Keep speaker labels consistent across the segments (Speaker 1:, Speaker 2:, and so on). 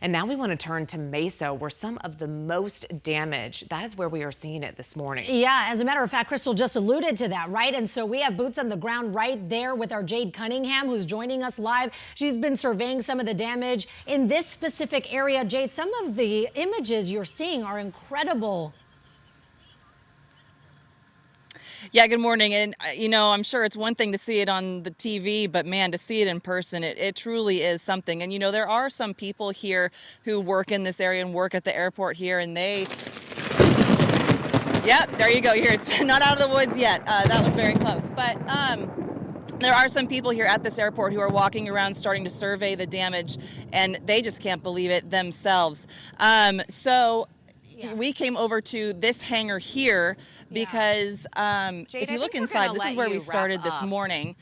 Speaker 1: And now we want to turn to Mesa, where some of the most damage, that is where we are seeing it this morning.
Speaker 2: Yeah, as a matter of fact, Crystal just alluded to that, right? And so we have boots on the ground right there with our Jade Cunningham, who's joining us live. She's been surveying some of the damage in this specific area. Jade, some of the images you're seeing are incredible.
Speaker 3: Yeah, good morning. And, I'm sure it's one thing to see it on the TV, but man, to see it in person, it truly is something. And, there are some people here who work in this area and work at the airport here, and yep, there you go. Here, it's not out of the woods yet. That was very close. But there are some people here at this airport who are walking around starting to survey the damage, and they just can't believe it themselves. We came over to this hangar here because
Speaker 1: Jade,
Speaker 3: if you look inside, this is where we started this morning.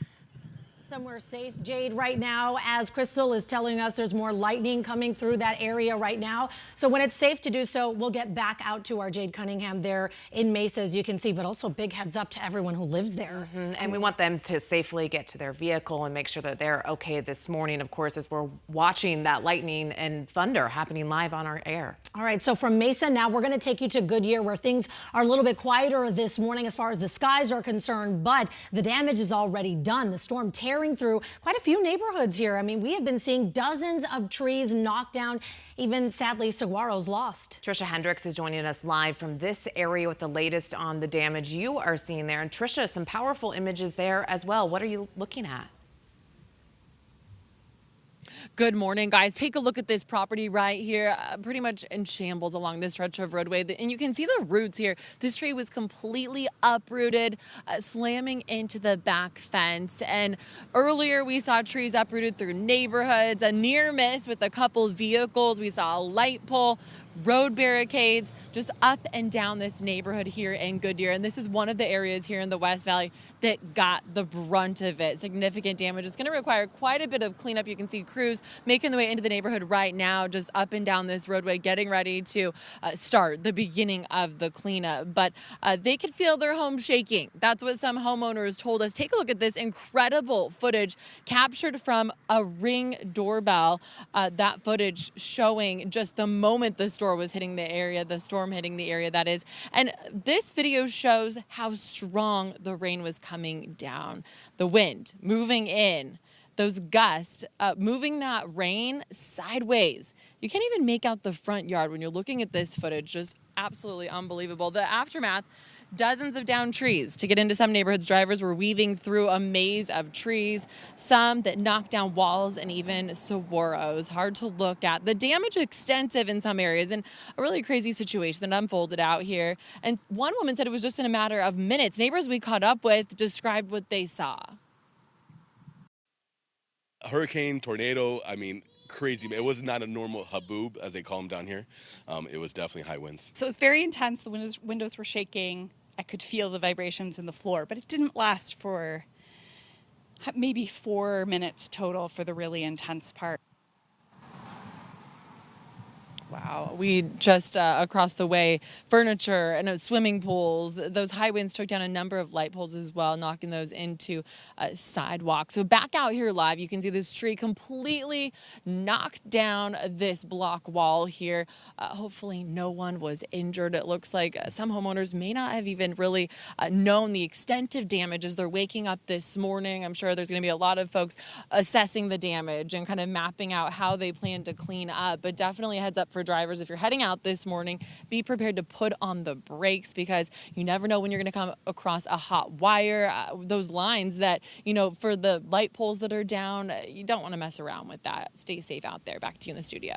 Speaker 2: Somewhere safe, Jade, right now, as Crystal is telling us there's more lightning coming through that area right now. So when it's safe to do so, we'll get back out to our Jade Cunningham there in Mesa, as you can see, but also big heads up to everyone who lives there.
Speaker 1: And we want them to safely get to their vehicle and make sure that they're okay this morning, of course, as we're watching that lightning and thunder happening live on our air.
Speaker 2: All right, so from Mesa, now we're going to take you to Goodyear, where things are a little bit quieter this morning as far as the skies are concerned, but the damage is already done. The storm tearing through quite a few neighborhoods here. I mean, we have been seeing dozens of trees knocked down, even sadly saguaros lost.
Speaker 1: Trisha Hendricks is joining us live from this area with the latest on the damage you are seeing there. And Trisha, some powerful images there as well. What are you looking at?
Speaker 4: Good morning, guys. Take a look at this property right here, pretty much in shambles along this stretch of roadway. And you can see the roots here. This tree was completely uprooted, slamming into the back fence. And earlier we saw trees uprooted through neighborhoods, a near miss with a couple vehicles. We saw a light pole, road barricades, just up and down this neighborhood here in Goodyear. And this is one of the areas here in the West Valley that got the brunt of it. Significant damage. It's going to require quite a bit of cleanup. You can see crews making their way into the neighborhood right now, just up and down this roadway, getting ready to start the beginning of the cleanup. But they could feel their home shaking. That's what some homeowners told us. Take a look at this incredible footage captured from a Ring doorbell. That footage showing just the moment the storm hitting the area, that is. And this video shows how strong the rain was coming down. The wind moving in, those gusts, moving that rain sideways. You can't even make out the front yard when you're looking at this footage. Just absolutely unbelievable. The aftermath, dozens of downed trees. To get into some neighborhoods, drivers were weaving through a maze of trees, some that knocked down walls and even saguaros. Hard to look at. The damage extensive in some areas, and a really crazy situation that unfolded out here. And one woman said it was just in a matter of minutes. Neighbors we caught up with described what they saw.
Speaker 5: A hurricane, tornado, crazy. It was not a normal haboob, as they call them down here. It was definitely high winds.
Speaker 6: So it was very intense. The windows were shaking. I could feel the vibrations in the floor, but it didn't last for maybe 4 minutes total for the really intense part.
Speaker 4: Wow. We just across the way, furniture and swimming pools. Those high winds took down a number of light poles as well, knocking those into sidewalks. So back out here live, you can see this tree completely knocked down this block wall here. Hopefully no one was injured. It looks like some homeowners may not have even really known the extent of damage as they're waking up this morning. I'm sure there's going to be a lot of folks assessing the damage and kind of mapping out how they plan to clean up. But definitely a heads up for drivers, if you're heading out this morning, be prepared to put on the brakes, because you never know when you're going to come across a hot wire, those lines that, for the light poles that are down. You don't want to mess around with that. Stay safe out there. Back to you in the studio.